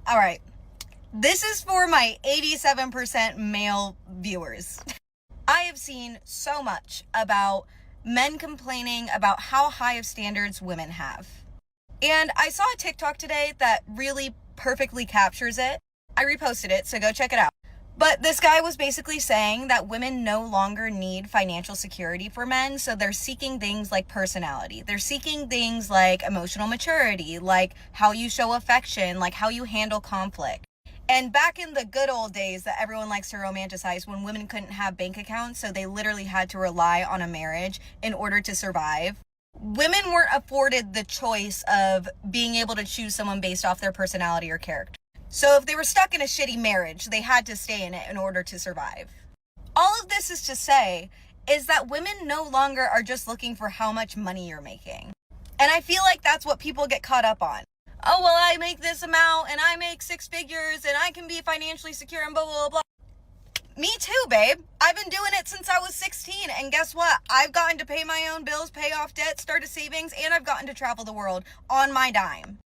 All right. This is for my 87% male viewers. I have seen so much about men complaining about how high of standards women have. And I saw a TikTok today that really perfectly captures it. I reposted it, so go check it out. But this guy was basically saying that women no longer need financial security for men, so they're seeking things like personality. They're seeking things like emotional maturity, like how you show affection, like how you handle conflict. And back in the good old days that everyone likes to romanticize, when women couldn't have bank accounts, so they literally had to rely on a marriage in order to survive, women weren't afforded the choice of being able to choose someone based off their personality or character. So if they were stuck in a shitty marriage, they had to stay in it in order to survive. All of this is to say is that women no longer are just looking for how much money you're making. And I feel like that's what people get caught up on. Oh, well, I make this amount and I make 6 figures and I can be financially secure and blah, blah, blah. Me too, babe. I've been doing it since I was 16. And guess what? I've gotten to pay my own bills, pay off debt, start a savings, and I've gotten to travel the world on my dime.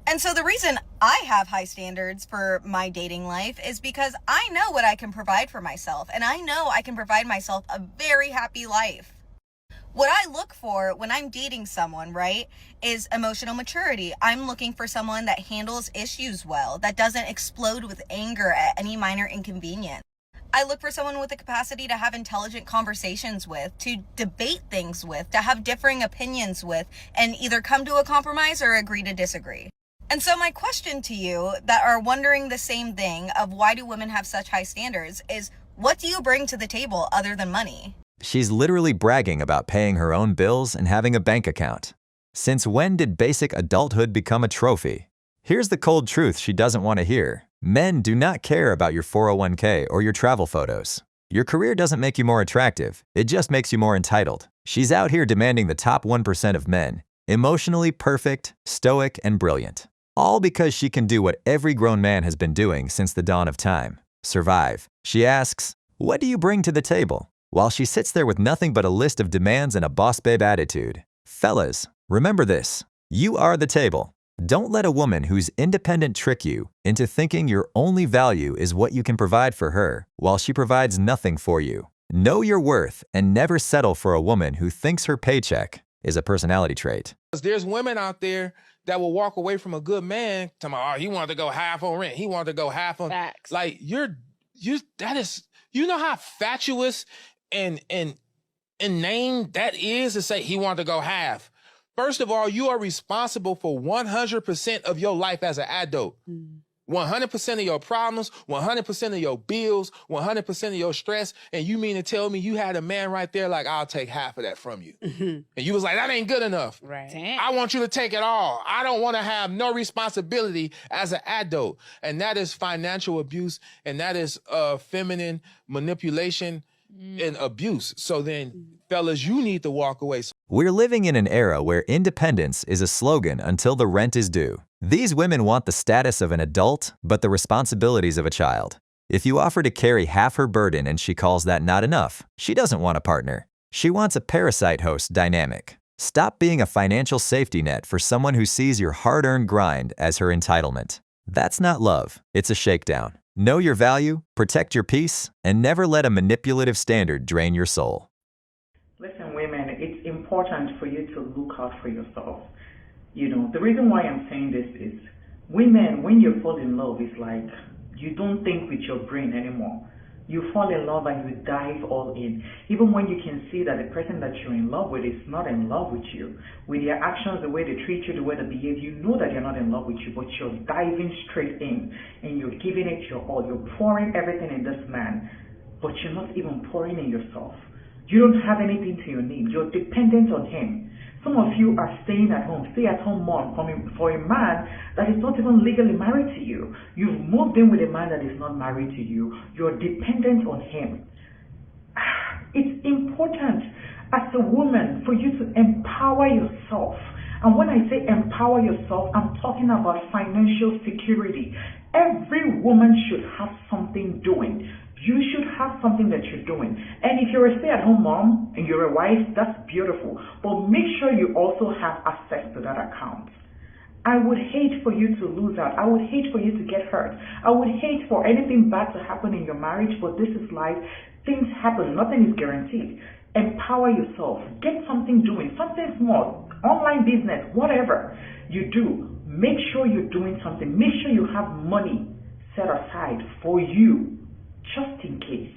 And so the reason I have high standards for my dating life is because I know what I can provide for myself. And I know I can provide myself a very happy life. What I look for when I'm dating someone, right, is emotional maturity. I'm looking for someone that handles issues well, that doesn't explode with anger at any minor inconvenience. I look for someone with the capacity to have intelligent conversations with, to debate things with, to have differing opinions with, and either come to a compromise or agree to disagree. And so my question to you that are wondering the same thing of why do women have such high standards is, what do you bring to the table other than money? She's literally bragging about paying her own bills and having a bank account. Since when did basic adulthood become a trophy? Here's the cold truth she doesn't want to hear. Men do not care about your 401k or your travel photos. Your career doesn't make you more attractive, it just makes you more entitled. She's out here demanding the top 1% of men, emotionally perfect, stoic, and brilliant. All because she can do what every grown man has been doing since the dawn of time: survive. She asks, "What do you bring to the table?" while she sits there with nothing but a list of demands and a boss babe attitude. Fellas, remember this: you are the table. Don't let a woman who's independent trick you into thinking your only value is what you can provide for her, while she provides nothing for you. Know your worth and never settle for a woman who thinks her paycheck is a personality trait. There's women out there that will walk away from a good man talking about, oh, he wanted to go half on rent. He wanted to go half on... Facts. Like, that is... You know how fatuous and inane that is to say he wanted to go half? First of all, you are responsible for 100% of your life as an adult. 100% of your problems, 100% of your bills, 100% of your stress. And you mean to tell me you had a man right there like, I'll take half of that from you. And you was like, that ain't good enough. Right. Damn. I want you to take it all. I don't want to have no responsibility as an adult. And that is financial abuse. And that is feminine manipulation and abuse. So then, fellas, you need to walk away. We're living in an era where independence is a slogan until the rent is due. These women want the status of an adult, but the responsibilities of a child. If you offer to carry half her burden and she calls that not enough, she doesn't want a partner. She wants a parasite host dynamic. Stop being a financial safety net for someone who sees your hard-earned grind as her entitlement. That's not love, it's a shakedown. Know your value, protect your peace, and never let a manipulative standard drain your soul. Listen, women, it's important for you to look out for yourself. You know, the reason why I'm saying this is, women, when you fall in love, it's like you don't think with your brain anymore. You fall in love and you dive all in. Even when you can see that the person that you're in love with is not in love with you. With their actions, the way they treat you, the way they behave, you know that they're not in love with you, but you're diving straight in and you're giving it your all. You're pouring everything in this man, but you're not even pouring in yourself. You don't have anything to your name. You're dependent on him. Some of you are staying at home, stay-at-home mom for a man that is not even legally married to you. You've moved in with a man that is not married to you. You're dependent on him. It's important as a woman for you to empower yourself. And when I say empower yourself, I'm talking about financial security. Every woman should have something doing. You should have something that you're doing. And if you're a stay-at-home mom and you're a wife, that's beautiful. But make sure you also have access to that account. I would hate for you to lose out. I would hate for you to get hurt. I would hate for anything bad to happen in your marriage, but this is life. Things happen. Nothing is guaranteed. Empower yourself. Get something doing, something small, online business, whatever you do. Make sure you're doing something. Make sure you have money set aside for you, just in case.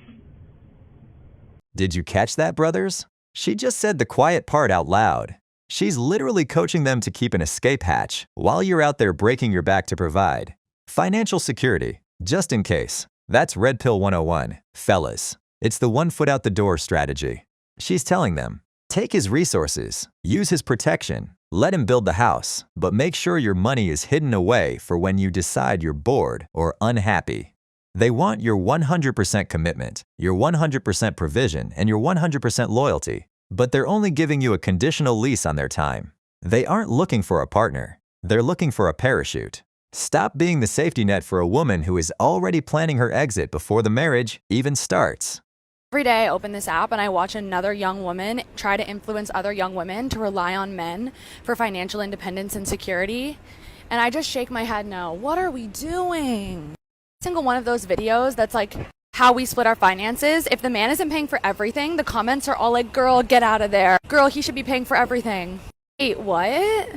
Did you catch that, brothers? She just said the quiet part out loud. She's literally coaching them to keep an escape hatch while you're out there breaking your back to provide. Financial security, just in case. That's Red Pill 101. Fellas, it's the 1 foot out the door strategy. She's telling them, take his resources, use his protection, let him build the house, but make sure your money is hidden away for when you decide you're bored or unhappy. They want your 100% commitment, your 100% provision, and your 100% loyalty. But they're only giving you a conditional lease on their time. They aren't looking for a partner. They're looking for a parachute. Stop being the safety net for a woman who is already planning her exit before the marriage even starts. Every day I open this app and I watch another young woman try to influence other young women to rely on men for financial independence and security. And I just shake my head no. What are we doing? Single one of those videos that's like how we split our finances. If the man isn't paying for everything, the comments are all like, girl, get out of there. Girl, he should be paying for everything. Wait, what?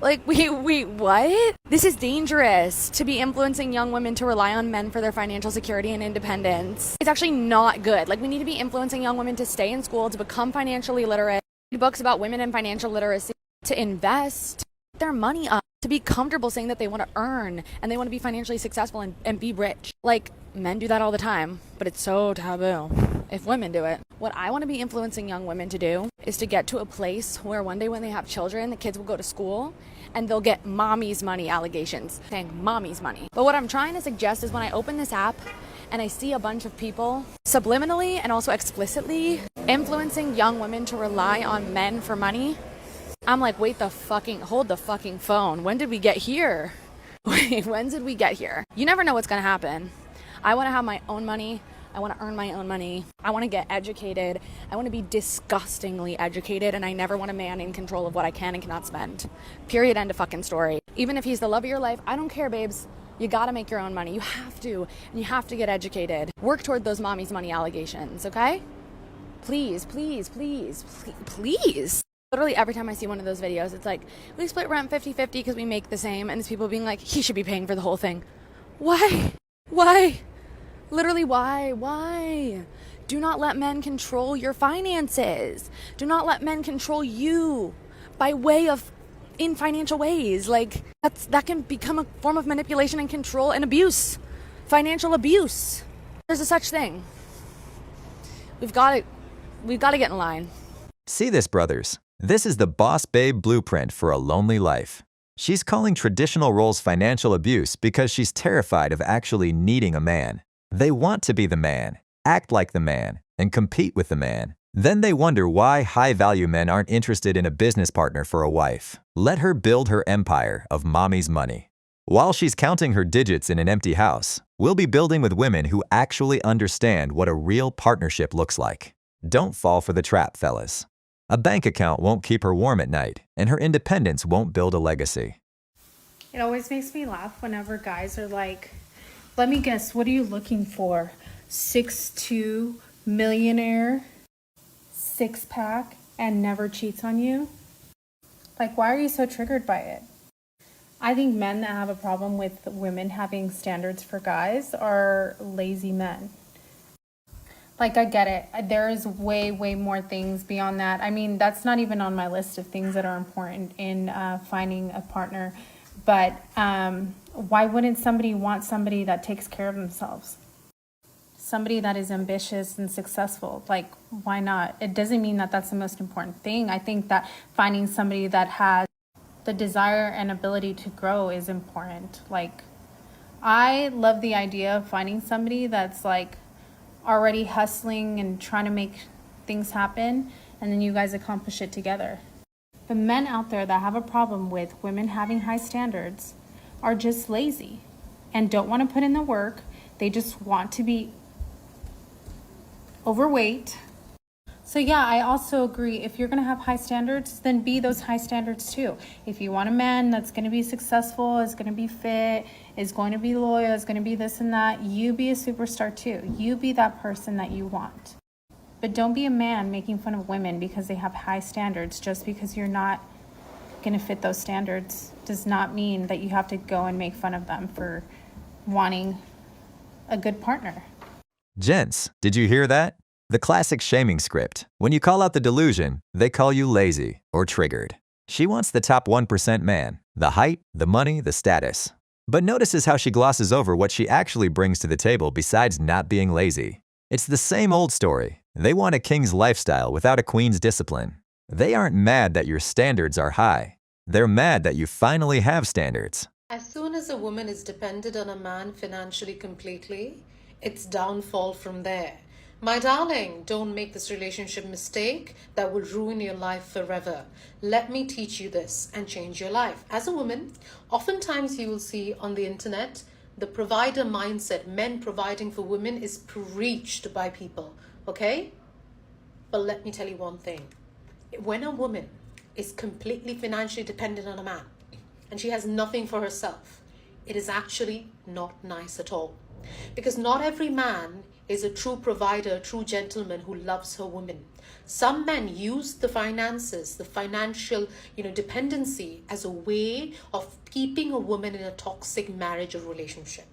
Like, wait, what? This is dangerous to be influencing young women to rely on men for their financial security and independence. It's actually not good. Like, we need to be influencing young women to stay in school, to become financially literate, read books about women and financial literacy, to invest their money up, to be comfortable saying that they want to earn and they want to be financially successful and be rich. Like, men do that all the time, but it's so taboo if women do it. What I want to be influencing young women to do is to get to a place where one day when they have children, the kids will go to school and they'll get mommy's money allegations, saying mommy's money. But what I'm trying to suggest is when I open this app and I see a bunch of people subliminally and also explicitly influencing young women to rely on men for money, I'm like, hold the fucking phone. When did we get here? Wait, when did we get here? You never know what's going to happen. I want to have my own money. I want to earn my own money. I want to get educated. I want to be disgustingly educated, and I never want a man in control of what I can and cannot spend. Period. End of fucking story. Even if he's the love of your life, I don't care, babes. You got to make your own money. You have to. And you have to get educated. Work toward those mommy's money allegations, okay? Please, please, please, please, please. Literally every time I see one of those videos, it's like, we split rent 50-50 because we make the same. And it's people being like, he should be paying for the whole thing. Why? Why? Literally, why? Do not let men control your finances. Do not let men control you by way of in financial ways. Like, that can become a form of manipulation and control and abuse. Financial abuse. There's a such thing. We've got to get in line. See this, brothers? This is the boss babe blueprint for a lonely life. She's calling traditional roles financial abuse because she's terrified of actually needing a man. They want to be the man, act like the man, and compete with the man. Then they wonder why high-value men aren't interested in a business partner for a wife. Let her build her empire of mommy's money. While she's counting her digits in an empty house, we'll be building with women who actually understand what a real partnership looks like. Don't fall for the trap, fellas. A bank account won't keep her warm at night, and her independence won't build a legacy. It always makes me laugh whenever guys are like, let me guess, what are you looking for? 6'2", millionaire, six-pack, and never cheats on you? Like, why are you so triggered by it? I think men that have a problem with women having standards for guys are lazy men. Like, I get it. There is way more things beyond that. I mean, that's not even on my list of things that are important in finding a partner. But why wouldn't somebody want somebody that takes care of themselves? Somebody that is ambitious and successful. Like, why not? It doesn't mean that that's the most important thing. I think that finding somebody that has the desire and ability to grow is important. Like, I love the idea of finding somebody that's like already hustling and trying to make things happen, and then you guys accomplish it together. The men out there that have a problem with women having high standards are just lazy and don't want to put in the work. They just want to be overweight, So yeah, I also agree. If you're going to have high standards, then be those high standards too. If you want a man that's going to be successful, is going to be fit, is going to be loyal, is going to be this and that, you be a superstar too. You be that person that you want. But don't be a man making fun of women because they have high standards. Just because you're not going to fit those standards does not mean that you have to go and make fun of them for wanting a good partner. Gents, did you hear that? The classic shaming script. When you call out the delusion, they call you lazy or triggered. She wants the top 1% man, the height, the money, the status. But notices how she glosses over what she actually brings to the table besides not being lazy. It's the same old story. They want a king's lifestyle without a queen's discipline. They aren't mad that your standards are high. They're mad that you finally have standards. As soon as a woman is dependent on a man financially completely, it's downfall from there. My darling, don't make this relationship mistake that will ruin your life forever. Let me teach you this and change your life. As a woman, oftentimes you will see on the internet, the provider mindset, men providing for women, is preached by people, okay? But let me tell you one thing. When a woman is completely financially dependent on a man and she has nothing for herself, it is actually not nice at all. Because not every man is a true provider, a true gentleman who loves her woman. Some men use the finances, the financial, dependency as a way of keeping a woman in a toxic marriage or relationship.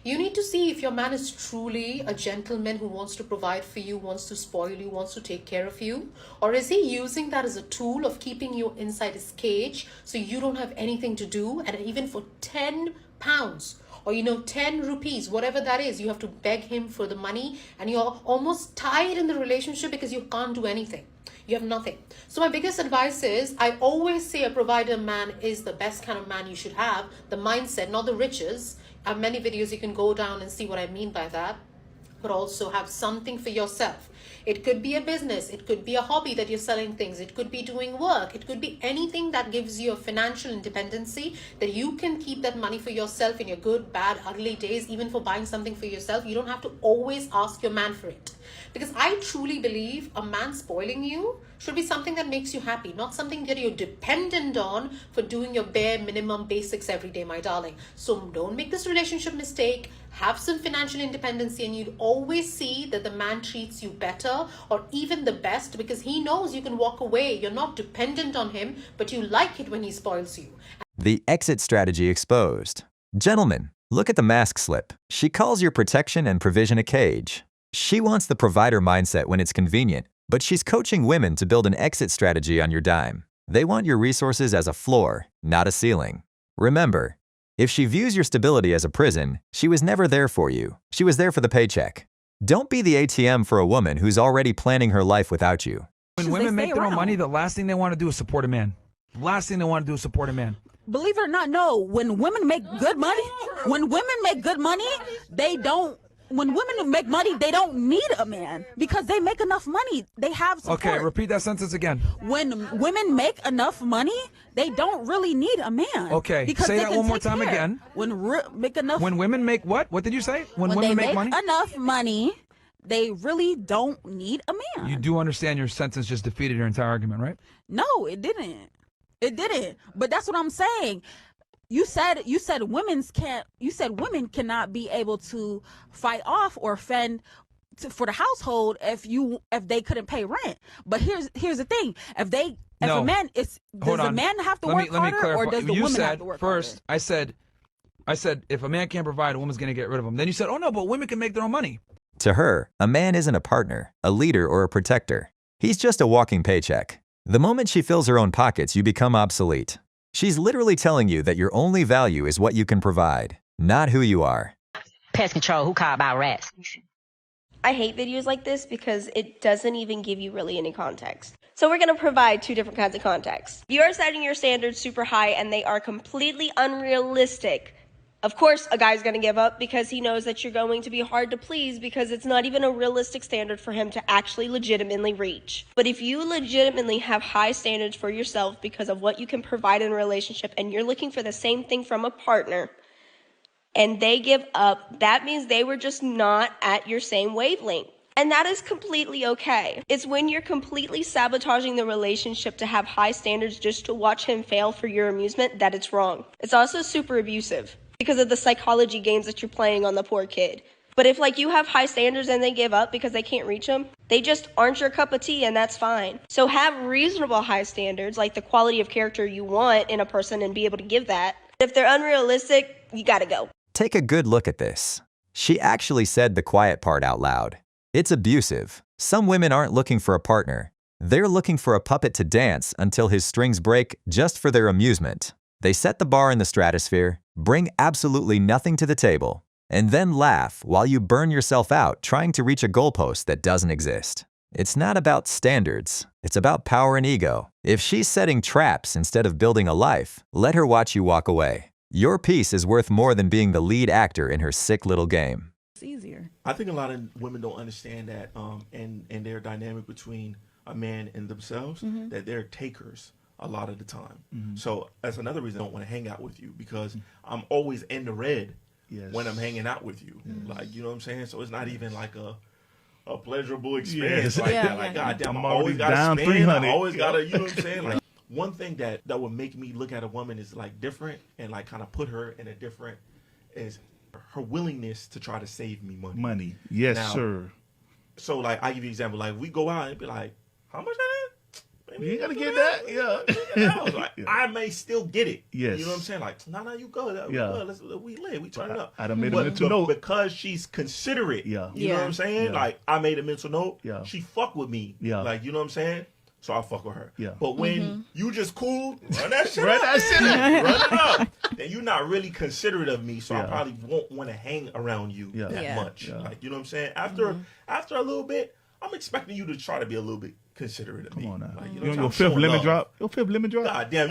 You need to see if your man is truly a gentleman who wants to provide for you, wants to spoil you, wants to take care of you, or is he using that as a tool of keeping you inside his cage so you don't have anything to do, and even for 10 pounds or 10 rupees, whatever that is, you have to beg him for the money, and you're almost tied in the relationship because you can't do anything. You have nothing. So my biggest advice is, I always say a provider man is the best kind of man you should have. The mindset, not the riches. I have many videos you can go down and see what I mean by that. But also have something for yourself. It could be a business. It could be a hobby that you're selling things. It could be doing work. It could be anything that gives you a financial independency, that you can keep that money for yourself in your good, bad, ugly days, even for buying something for yourself. You don't have to always ask your man for it. Because I truly believe a man spoiling you should be something that makes you happy, not something that you're dependent on for doing your bare minimum basics every day, my darling. So don't make this relationship mistake. Have some financial independency, and you'd always see that the man treats you better or even the best, because he knows you can walk away. You're not dependent on him, but you like it when he spoils you. The exit strategy exposed. Gentlemen, look at the mask slip. She calls your protection and provision a cage. She wants the provider mindset when it's convenient, but she's coaching women to build an exit strategy on your dime. They want your resources as a floor, not a ceiling. Remember, if she views your stability as a prison, she was never there for you. She was there for the paycheck. Don't be the ATM for a woman who's already planning her life without you. When women make their own money, the last thing they want to do is support a man. The last thing they want to do is support a man. Believe it or not, no. When women make good money, they don't. When women make money, they don't need a man because they make enough money. They have support. Okay, repeat that sentence again. When women make enough money, they don't really need a man. Okay, because say they that can one more take time care. again. When women make what? What did you say? When they women make money? enough money, they really don't need a man. You do understand your sentence just defeated your entire argument, right? No, it didn't. It didn't. But that's what I'm saying. You said women cannot be able to fight off or fend for the household if they couldn't pay rent. But here's the thing: does a man have to work harder, or does the woman have to work harder? First, I said if a man can't provide, a woman's going to get rid of him. Then you said, oh no, but women can make their own money. To her, a man isn't a partner, a leader, or a protector. He's just a walking paycheck. The moment she fills her own pockets, you become obsolete. She's literally telling you that your only value is what you can provide, not who you are. Pest control, who called about rats? I hate videos like this because it doesn't even give you really any context. So we're going to provide two different kinds of context. You are setting your standards super high and they are completely unrealistic. Of course, a guy's going to give up because he knows that you're going to be hard to please because it's not even a realistic standard for him to actually legitimately reach. But if you legitimately have high standards for yourself because of what you can provide in a relationship and you're looking for the same thing from a partner and they give up, that means they were just not at your same wavelength. And that is completely okay. It's when you're completely sabotaging the relationship to have high standards just to watch him fail for your amusement that it's wrong. It's also super abusive because of the psychology games that you're playing on the poor kid. But if like you have high standards and they give up because they can't reach them, they just aren't your cup of tea, and that's fine. So have reasonable high standards, like the quality of character you want in a person, and be able to give that. If they're unrealistic, you gotta go. Take a good look at this. She actually said the quiet part out loud. It's abusive. Some women aren't looking for a partner. They're looking for a puppet to dance until his strings break just for their amusement. They set the bar in the stratosphere, bring absolutely nothing to the table, and then laugh while you burn yourself out trying to reach a goalpost that doesn't exist. It's not about standards. It's about power and ego. If she's setting traps instead of building a life, let her watch you walk away. Your piece is worth more than being the lead actor in her sick little game. It's easier. I think a lot of women don't understand that, and their dynamic between a man and themselves, that they're takers a lot of the time. So that's another reason I don't want to hang out with you, because I'm always in the red when I'm hanging out with you. Like, you know what I'm saying? So it's not even like a pleasurable experience like that. Like, goddamn, I always got to spend. I always got to, you know what I'm saying? Like, one thing that would make me look at a woman is like different and like kind of put her in a different is her willingness to try to save me money. Yes, now, sir. So like, I give you an example. Like, we go out and be like, how much that is? Maybe You ain't gotta get that. Yeah. Like, I may still get it. Yes. You know what I'm saying? Like, no, you go. We live. We turn it up. I done made a mental note. Because she's considerate. You know what I'm saying? Yeah. Like, I made a mental note. Yeah. She fuck with me. Yeah. Like, you know what I'm saying? So I fuck with her. Yeah. But when you just cool, run that shit Run up. that shit up. Run it up. Then you're not really considerate of me, so I probably won't want to hang around you that much. Like, you know what I'm saying? After a little bit, I'm expecting you to try to be a little bit considerate of me. Come on now. Like, you know your fifth lemon drop? Your fifth lemon drop? God damn,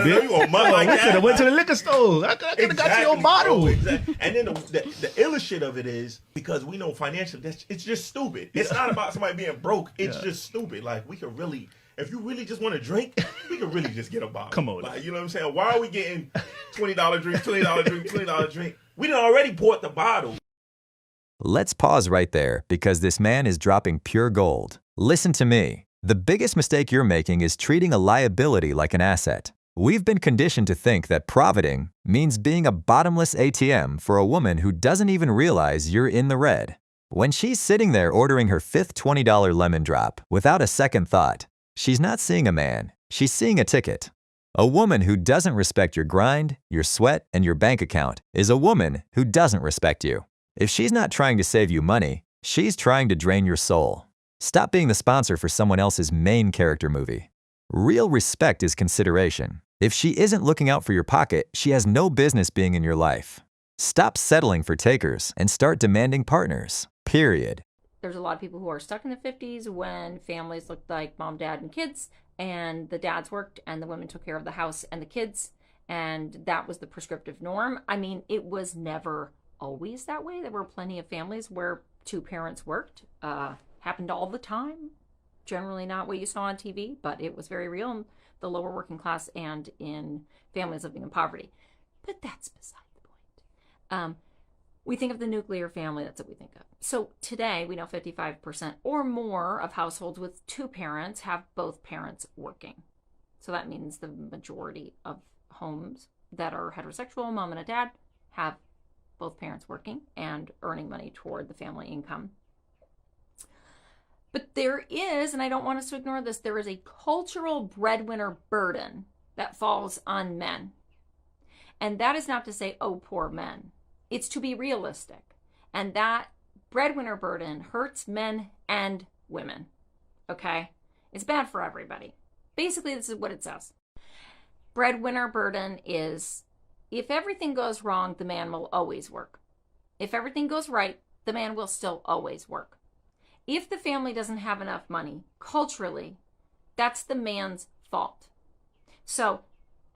you gonna mud like that? I went to the liquor store. I could have got you your bottle. Bro, exactly. And then the illest shit of it is, because we know financially, it's just stupid. It's not about somebody being broke. It's just stupid. Like, we could really, if you really just want to drink, we could really just get a bottle. Come on. Like, you know what I'm saying? Why are we getting $20 drink, $20 drink, $20 drink? We done already bought the bottle. Let's pause right there, because this man is dropping pure gold. Listen to me. The biggest mistake you're making is treating a liability like an asset. We've been conditioned to think that profiting means being a bottomless ATM for a woman who doesn't even realize you're in the red. When she's sitting there ordering her fifth $20 lemon drop without a second thought, she's not seeing a man, she's seeing a ticket. A woman who doesn't respect your grind, your sweat, and your bank account is a woman who doesn't respect you. If she's not trying to save you money, she's trying to drain your soul. Stop being the sponsor for someone else's main character movie. Real respect is consideration. If she isn't looking out for your pocket, she has no business being in your life. Stop settling for takers and start demanding partners. Period. There's a lot of people who are stuck in the 50s when families looked like mom, dad, and kids, and the dads worked and the women took care of the house and the kids, and that was the prescriptive norm. I mean, it was never always that way. There were plenty of families where two parents worked. Happened all the time. Generally not what you saw on TV, but it was very real in the lower working class and in families living in poverty. But that's beside the point. We think of the nuclear family, that's what we think of. So today, we know 55% or more of households with two parents have both parents working. So that means the majority of homes that are heterosexual, mom and a dad, have both parents working and earning money toward the family income. But there is, and I don't want us to ignore this, there is a cultural breadwinner burden that falls on men. And that is not to say, oh, poor men. It's to be realistic. And that breadwinner burden hurts men and women. Okay? It's bad for everybody. Basically, this is what it says. Breadwinner burden is, if everything goes wrong, the man will always work. If everything goes right, the man will still always work. If the family doesn't have enough money, culturally, that's the man's fault. So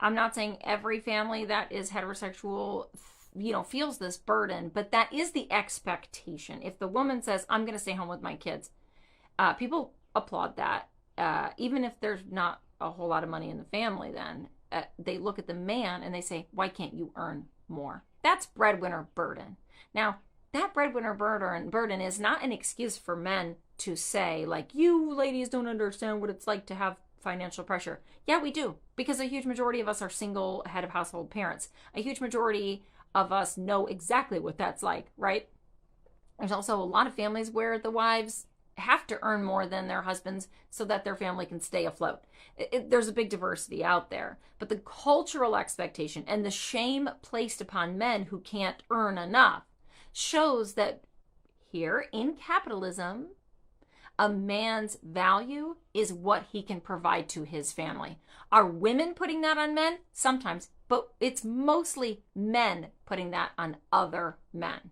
I'm not saying every family that is heterosexual, feels this burden, but that is the expectation. If the woman says, I'm going to stay home with my kids, people applaud that. Even if there's not a whole lot of money in the family, then they look at the man and they say, why can't you earn more? That's breadwinner burden. Now, that breadwinner burden is not an excuse for men to say, like, you ladies don't understand what it's like to have financial pressure. Yeah, we do, because a huge majority of us are single head of household parents. A huge majority of us know exactly what that's like, right? There's also a lot of families where the wives have to earn more than their husbands so that their family can stay afloat. There's a big diversity out there, but the cultural expectation and the shame placed upon men who can't earn enough shows that here in capitalism, a man's value is what he can provide to his family. Are women putting that on men? Sometimes, but it's mostly men putting that on other men.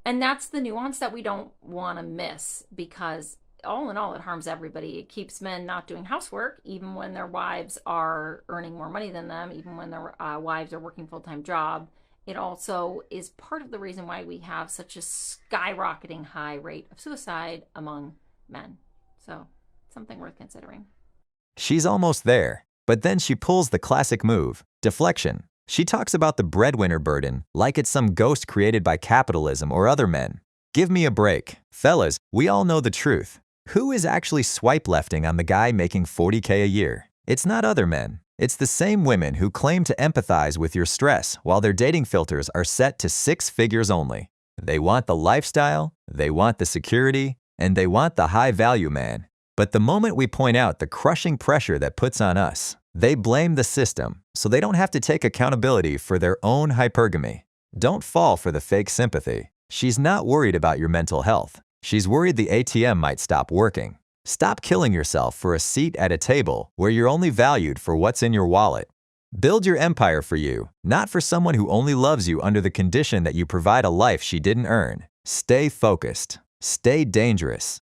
And that's the nuance that we don't want to miss, because all in all, it harms everybody. It keeps men not doing housework, even when their wives are earning more money than them, even when their wives are working full-time job. It also is part of the reason why we have such a skyrocketing high rate of suicide among men. So, something worth considering. She's almost there, but then she pulls the classic move, deflection. She talks about the breadwinner burden like it's some ghost created by capitalism or other men. Give me a break. Fellas, we all know the truth. Who is actually swipe lefting on the guy making $40K a year? It's not other men. It's the same women who claim to empathize with your stress while their dating filters are set to 6 figures only. They want the lifestyle, they want the security, and they want the high-value man. But the moment we point out the crushing pressure that puts on us, they blame the system, so they don't have to take accountability for their own hypergamy. Don't fall for the fake sympathy. She's not worried about your mental health. She's worried the ATM might stop working. Stop killing yourself for a seat at a table where you're only valued for what's in your wallet. Build your empire for you, not for someone who only loves you under the condition that you provide a life she didn't earn. Stay focused. Stay dangerous.